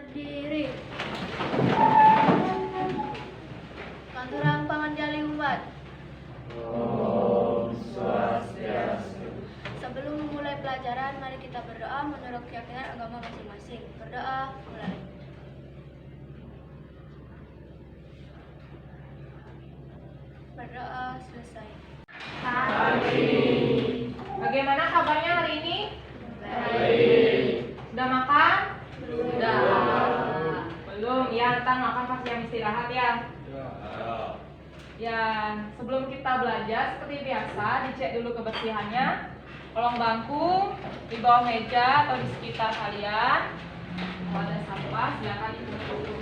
berdiri. Maturang panganjali umat. Om Swastiastu. Sebelum memulai pelajaran, mari kita berdoa menurut keyakinan agama masing-masing. Berdoa mulai. Berdoa selesai. Bagaimana kabarnya hari ini? Baik. Sudah makan? Sudah. Belum, ya ntar makan pas jam istirahat ya. Ya, sebelum kita belajar seperti biasa, dicek dulu kebersihannya. Kolong bangku, di bawah meja atau di sekitar kalian. Kalau ada sampah, silakan dipungut dulu.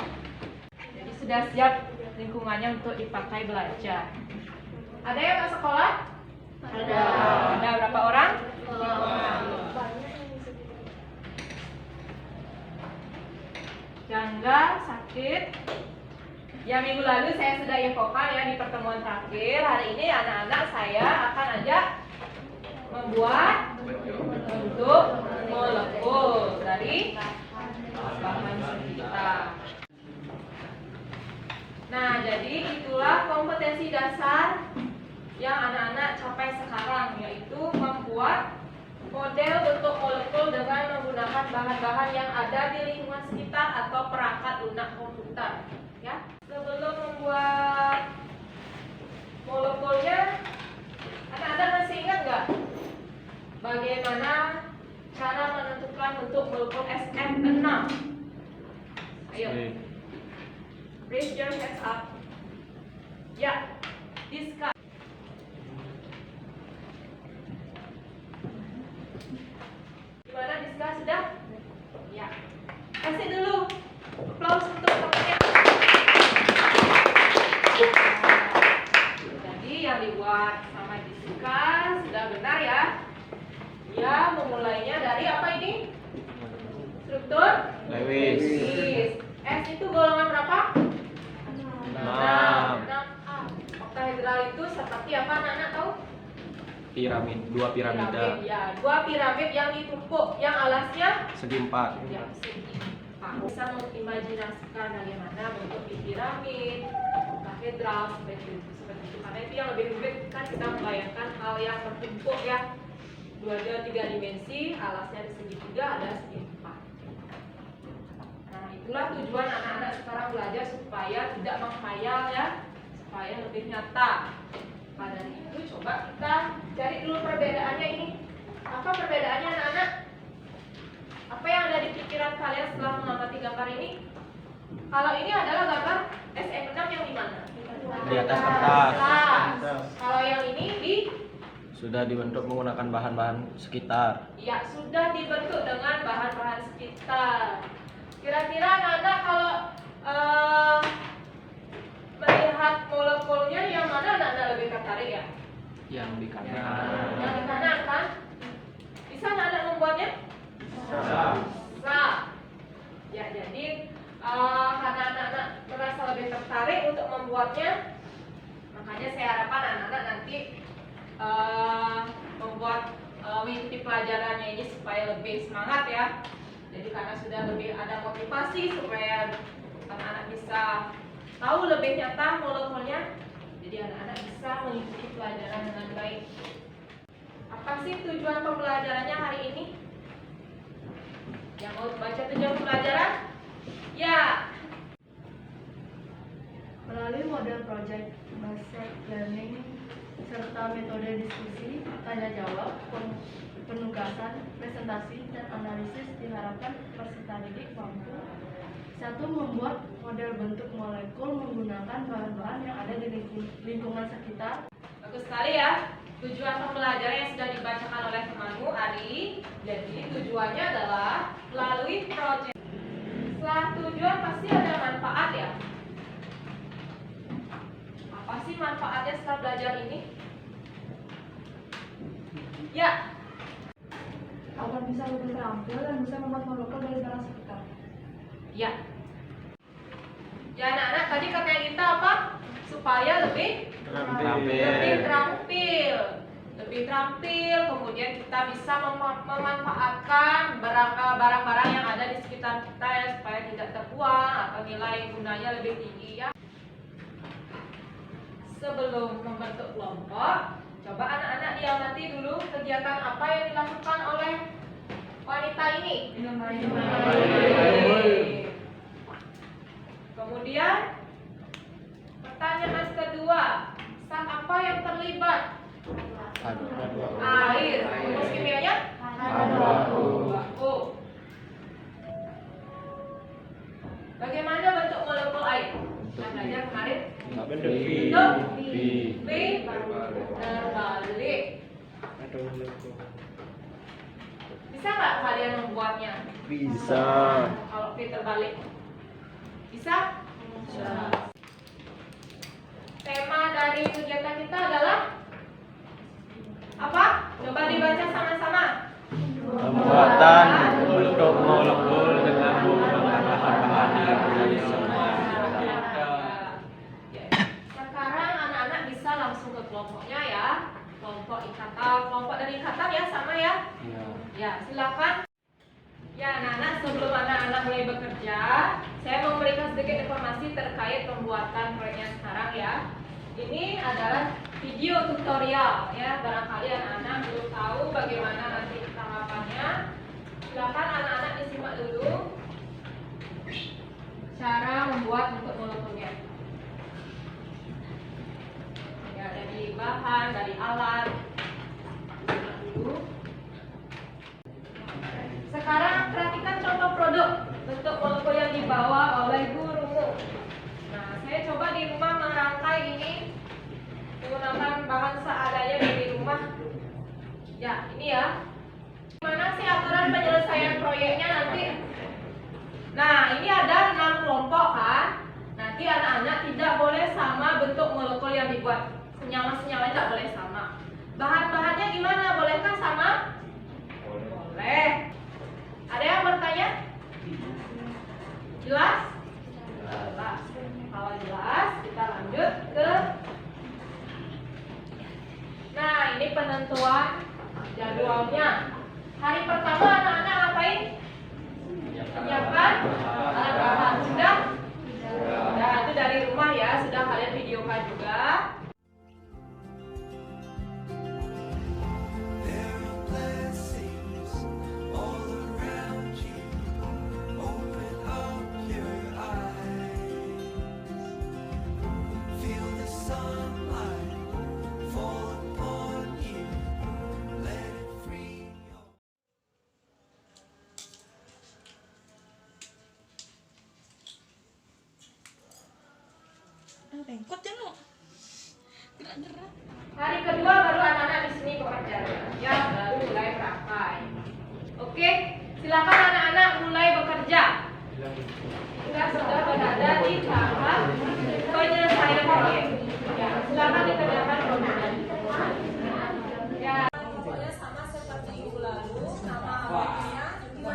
Jadi sudah siap lingkungannya untuk dipakai belajar. Ada yang ke sekolah? Ada. Ada berapa orang? Jangga, sakit. Ya minggu lalu saya sudah infokan ya di pertemuan terakhir. Hari ini anak-anak saya akan ajak membuat bentuk molekul dari bahan sekitar. Nah, jadi itulah kompetensi dasar yang anak-anak capai sekarang, yaitu membuat model bentuk molekul dengan menggunakan bahan-bahan yang ada di lingkungan sekitar atau perangkat lunak komputer. Ya, sebelum membuat molekulnya, anak-anak masih ingat nggak bagaimana cara menentukan bentuk molekul SM6? Ayo, raise your hands up. Ya, discuss. Gimana Diska, sudah? Ya. Kasih dulu applause untuk topiknya. Jadi yang dibuat sama Diska sudah benar ya. Ya, memulainya dari apa ini? Struktur? Lewis. S itu golongan berapa? 6. 6A. Oktahedral itu seperti apa anak-anak tahu? Piramid, dua piramida. Ya, dua piramid yang ditumpuk, yang alasnya Segi 4. ya segi. Bisa mengimajinasikan bagaimana bentuk di piramid, katedral seperti itu. Karena itu yang lebih rumit kan kita membayangkan hal yang bertumpuk ya. Dua tiga dimensi, alasnya di segi 3, ada segi 4. Nah, itulah tujuan anak-anak sekarang belajar supaya tidak menghayal ya, supaya lebih nyata. Pada itu coba kita cari dulu perbedaannya ini. Apa perbedaannya anak-anak? Apa yang ada di pikiran kalian setelah mengamati gambar ini? Kalau ini adalah gambar SM6 yang di mana? Di atas kertas. Kalau yang ini di Sudah dibentuk menggunakan bahan-bahan sekitar. ya sudah dibentuk dengan bahan-bahan sekitar. Kira-kira anak-anak kalau melihat molekulnya yang mana anak-anak lebih tertarik ya? Yang di kanan. Yang di kanan kan? Bisa anak-anak membuatnya? Bisa. Ya, jadi karena anak-anak merasa lebih tertarik untuk membuatnya, makanya saya harapkan anak-anak nanti membuat mengikuti pelajarannya ini supaya lebih semangat ya. Jadi karena sudah lebih ada motivasi supaya anak-anak bisa tahu lebih nyata molekulnya, jadi anak-anak bisa mengikuti pelajaran dengan baik. Apa sih tujuan pembelajarannya hari ini? Yang mau baca tujuan pelajaran? Ya. Melalui model project based learning serta metode diskusi, tanya jawab, penugasan, presentasi, dan analisis diharapkan peserta didik mampu satu membuat model bentuk molekul menggunakan bahan-bahan yang ada di lingkungan sekitar. Bagus sekali ya. Tujuan pembelajaran yang sudah dibacakan oleh temanmu Ari. Jadi tujuannya adalah melalui project. Setelah tujuan pasti ada manfaat ya. Apa sih manfaatnya setelah belajar ini? Ya. Agar bisa lebih terampil dan bisa membuat molekul dari barang sekitar. Ya. Ya anak-anak, tadi katanya kita apa? Supaya lebih Terampil. lebih terampil. lebih terampil, kemudian kita bisa memanfaatkan barang-barang yang ada di sekitar kita ya, supaya tidak terbuang atau nilai gunanya lebih tinggi ya. Sebelum membentuk kelompok, coba anak-anak diamati dulu kegiatan apa yang dilakukan oleh wanita ini. Kemudian pertanyaan kedua, zat apa yang terlibat? Air. Rumus kimianya? H2O. Bagaimana bentuk molekul air? Kita belajar kemarin. Bentuk V terbalik. Bisa nggak kalian membuatnya? Bisa. Kalau V terbalik. Bisa? Bisa. Tema dari kegiatan kita adalah apa? Coba dibaca sama-sama. Pembuatan bentuk molekul dengan menggunakan bahan-bahan yang menjadi semua. Sekarang anak-anak bisa langsung ke kelompoknya ya. Kelompok dari ikatan ya, sama ya. Ya, silakan. Ya, anak-anak, sebelum anak-anak mulai bekerja, saya mau memberikan sedikit informasi terkait pembuatan proyeknya sekarang ya. Ini adalah video tutorial ya, barangkali anak-anak belum tahu bagaimana nanti tahapannya. Silakan anak-anak disimak dulu cara membuat bentuk molekulnya. Ya, dari bahan, dari alat. Disimak dulu. Sekarang perhatikan contoh produk bentuk molekul yang dibawa oleh gurumu. Nah, saya coba di rumah merangkai ini menggunakan bahan seadanya dari rumah. Ya, ini ya. Gimana sih aturan penyelesaian proyeknya nanti? Nah, ini ada 6 kelompok kan. Nanti anak-anak tidak boleh sama bentuk molekul yang dibuat. Senyawa-senyawa tidak boleh sama. Bahan-bahannya gimana? Bolehkah sama? Boleh. Ada yang bertanya? Jelas? Jelas. Kalau jelas, kita lanjut ke. Nah, ini penentuan jadwalnya. Hari pertama anak-anak ngapain? Menyiapkan alat-alat. Sudah? Sudah, itu dari rumah ya. Sudah kalian videokan juga. Rengkot ya lo, gerak-gerak. Hari kedua baru anak-anak di sini bekerja, ya baru mulai praktek. Oke, silakan anak-anak mulai bekerja. Kita sudah berada di tahap penyelesaian proyek. Ya, silakan dikerjakan proyeknya. Ya, pokoknya sama seperti minggu lalu, nama awalnya juga.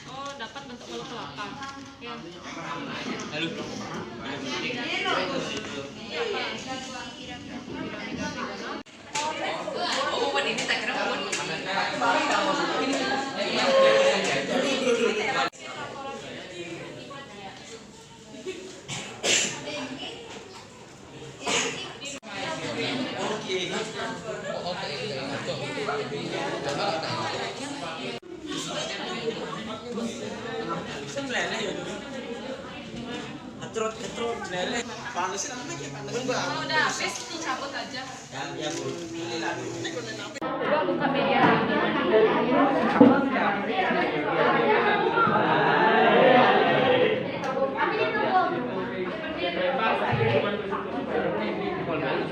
Oh, dapat bentuk molekul apa? Ya. Ketrut lele. Kalau udah habis dicabut aja. Coba buka media hari ini.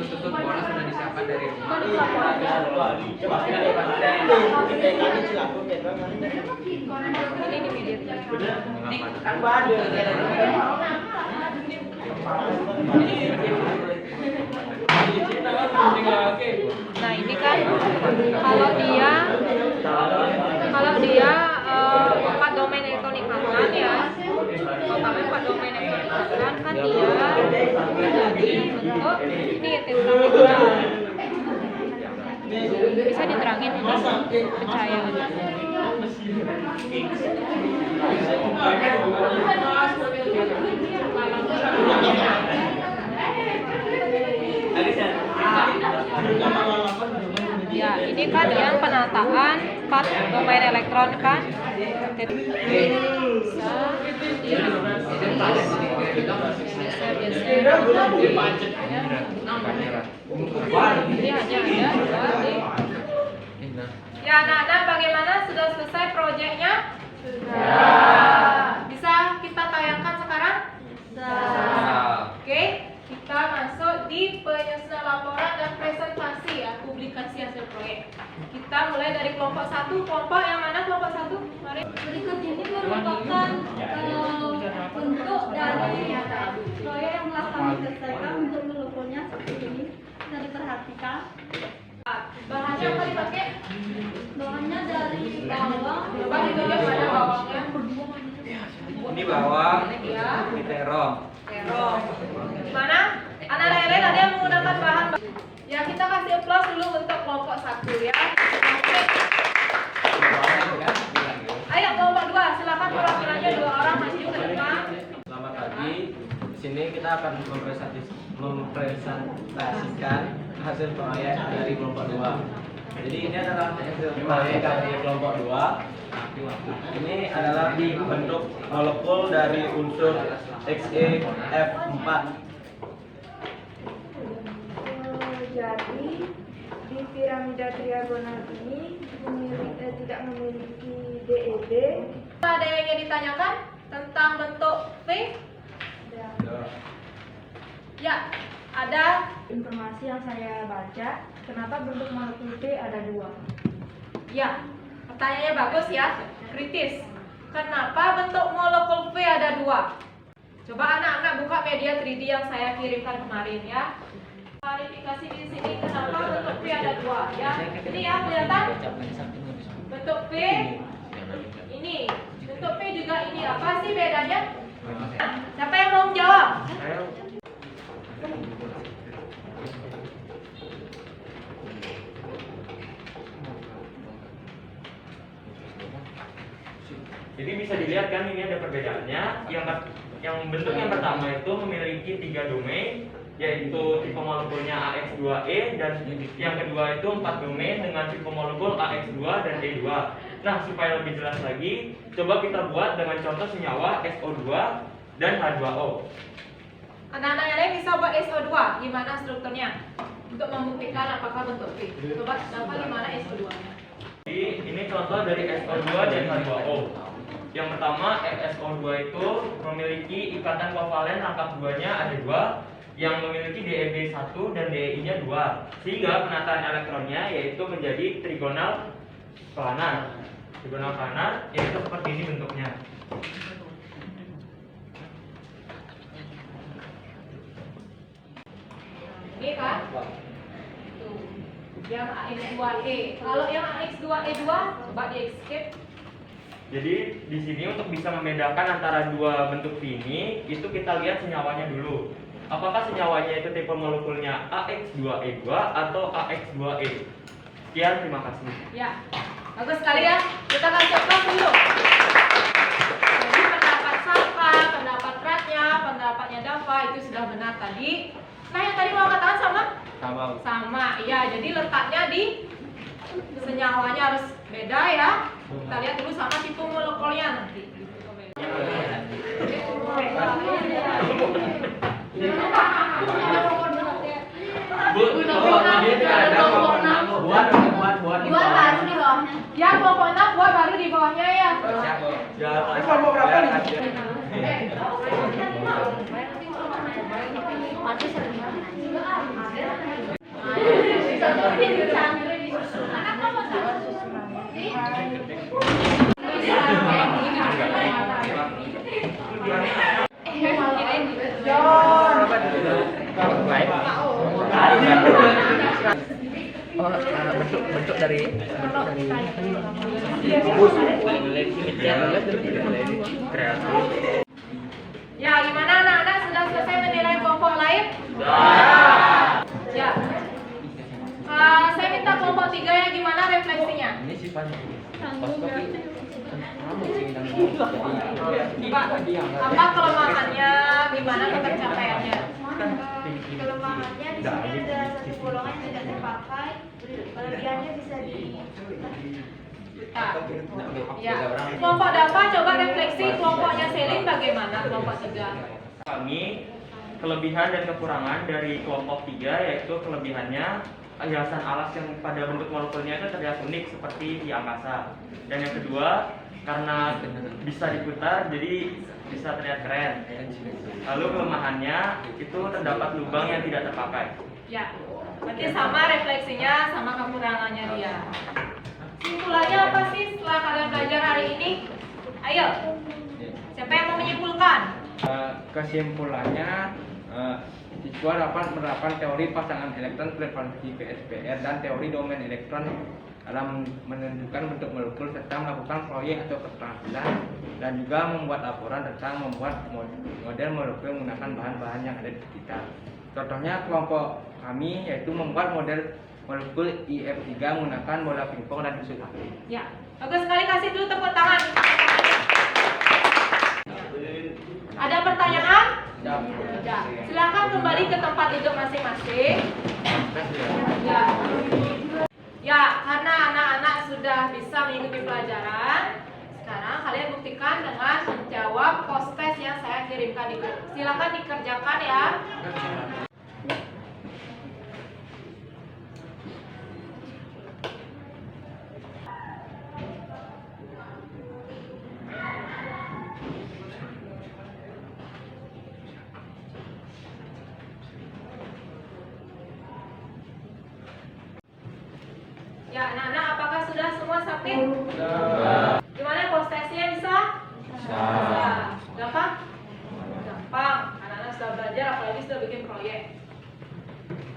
Tutup bola sudah disiapkan dari rumah. Ini di media. Nah ini kan kalau dia 4 domain elektronik angkat ya, pertama 4 domain elektronik angkat kan dia menjadi bentuk ini tetragonal. Bisa diterangin ini pencahayaan. Ya, ini kan yang penataan 4 domain elektron kan. Ini hanya ada di. Ya, anak-anak bagaimana, sudah selesai proyeknya? Sudah. Bisa kita tayangkan sekarang? Sudah. Oke, kita masuk di penyusunan laporan dan presentasi ya, publikasi hasil proyek. Kita mulai dari kelompok 1. Kelompok yang mana kelompok 1? Mari. Berikut ini merupakan bentuk dari proyek yang telah kami selesaikan. Untuk melogonya seperti ini, bisa diperhatikan. Bahannya apa dipakai? Bahannya dari bawang. Coba ditunjuk mana bawangnya? Ini bawang, Ya. ini terong. Terong. Mana? Anak-anak yang lain ada yang menggunakan bahan. Ya, kita kasih applause dulu untuk kelompok 1 ya. Oke. Ayo kelompok 2, silakan perwakilannya 2 orang maju ke depan. Selamat pagi. Di sini kita akan mempresentasikan hasil proyek dari kelompok 2. Jadi ini adalah hasil proyek dari kelompok 2. Ini adalah bentuk molekul dari unsur XeF4. Jadi di piramida triagonal ini tidak memiliki DEB. Ada yang ingin ditanyakan tentang bentuk V? Ya, ada. Informasi yang saya baca, kenapa bentuk molekul V ada 2? Ya, pertanyaannya bagus ya, kritis. Kenapa bentuk molekul V ada 2? Coba anak-anak buka media 3D yang saya kirimkan kemarin ya. Klarifikasi di sini kenapa bentuk V ada 2 ya. Ini ya kelihatan bentuk V ini, bentuk V juga ini. Apa sih bedanya? Siapa yang mau menjawab? Jadi bisa dilihat kan ini ada perbedaannya. Yang bentuk yang pertama itu memiliki 3 domain, yaitu tipe molekulnya AX2E, dan yang kedua itu 4 domain dengan tipe molekul AX2 dan E2. Nah, supaya lebih jelas lagi, coba kita buat dengan contoh senyawa SO2 dan H2O. Anak-anak yang lain bisa buat SO2, gimana strukturnya? Untuk membuktikan apakah bentuk V. Coba dapat gimana SO2-nya. Jadi ini contoh dari SO2 dan H2O. Yang pertama, SO2 itu memiliki ikatan kovalen rangkap 2-nya ada 2, yang memiliki DEB 1 dan DEI-nya 2, sehingga penataan elektronnya yaitu menjadi trigonal planar. Trigonal planar yaitu seperti ini bentuknya. Ini kan? Tuh. Yang AX2E. Kalau yang AX2E2 coba di escape. Jadi di sini untuk bisa membedakan antara dua bentuk V ini, itu kita lihat senyawanya dulu. Apakah senyawanya itu tipe molekulnya AX2E2 atau AX2E? Sekian, terima kasih. Ya, bagus sekali ya. Kita kasih applause dulu. Jadi pendapat Safa, pendapat Ratnya, pendapatnya Dava itu sudah benar tadi. Nah yang tadi mau katakan sama? Sama, ya. Jadi letaknya di senyawanya harus beda ya. Kita lihat dulu sama tipe molekulnya nanti. Bu, oh, ini tidak ada kelompok 6. Buat. Dua baru di bawahnya. Ya, kelompok 6 buat baru di bawahnya ya. Ya, kelompok berapa nih? Mati sering banget. Bentuk dari Ya, gimana anak-anak sudah selesai menilai kelompok lain? Ya. Saya minta kelompok 3 yang gimana refleksinya? ini sifatnya Apa kelemahannya? Gimana ketercapaiannya? Kelemahannya di sini ada satu golongan yang tidak terpakai, kelebihannya bisa di Ya. Kelompok Dava coba refleksi kelompoknya Selin bagaimana kelompok 3? Kami kelebihan dan kekurangan dari kelompok 3 yaitu kelebihannya hiasan alas yang pada bentuk molekulnya itu terlihat unik seperti di angkasa. Dan yang kedua, karena bisa diputar jadi bisa terlihat keren. Lalu kelemahannya itu terdapat lubang yang tidak terpakai. Ya. Berarti sama refleksinya sama kekurangannya dia. Simpulannya apa sih setelah kalian belajar hari ini? Ayo. Siapa yang mau menyimpulkan? kesimpulannya siswa dapat menerapkan teori pasangan elektron frekuensi PSPR dan teori domain elektron dalam menentukan bentuk molekul serta melakukan proyek atau keterampilan dan juga membuat laporan tentang membuat model molekul menggunakan bahan-bahan yang ada di sekitar. Contohnya kelompok kami yaitu membuat model molekul IF3 menggunakan bola pingpong dan tusuk aktif. Ya. Bagus sekali, kasih dulu tepuk tangan. Ada pertanyaan? Ya. Silakan kembali ke tempat duduk masing-masing. Ya. Ya, karena anak-anak sudah bisa mengikuti pelajaran, sekarang kalian buktikan dengan menjawab post-test yang saya kirimkan di grup. Silakan dikerjakan ya. Ya, anak-anak apakah sudah semua sakit? Gimana post-testnya bisa? Bisa. Gampang? Gampang. Anak-anak sudah belajar, apalagi sudah bikin proyek.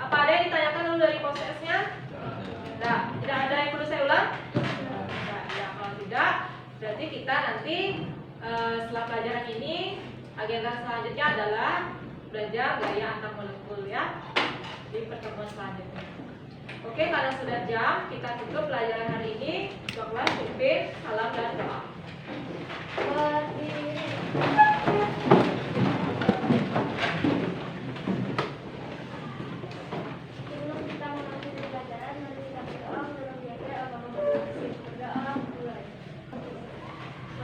Apa ada yang ditanyakan dulu dari post-testnya? Nah, tidak ada yang perlu saya ulang? Nah, ya, kalau tidak, berarti kita nanti setelah pelajaran ini, agenda selanjutnya adalah belajar gaya antar molekul ya di pertemuan selanjutnya. Oke, karena sudah jam, kita tutup pelajaran hari ini. Coklat, supir, salam dan doa. Sebelum kita mengakhiri pelajaran, mari kita berdoa dalam jaga agama masing-masing. Berdoa mulai.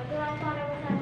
Tuhan Maha Esa.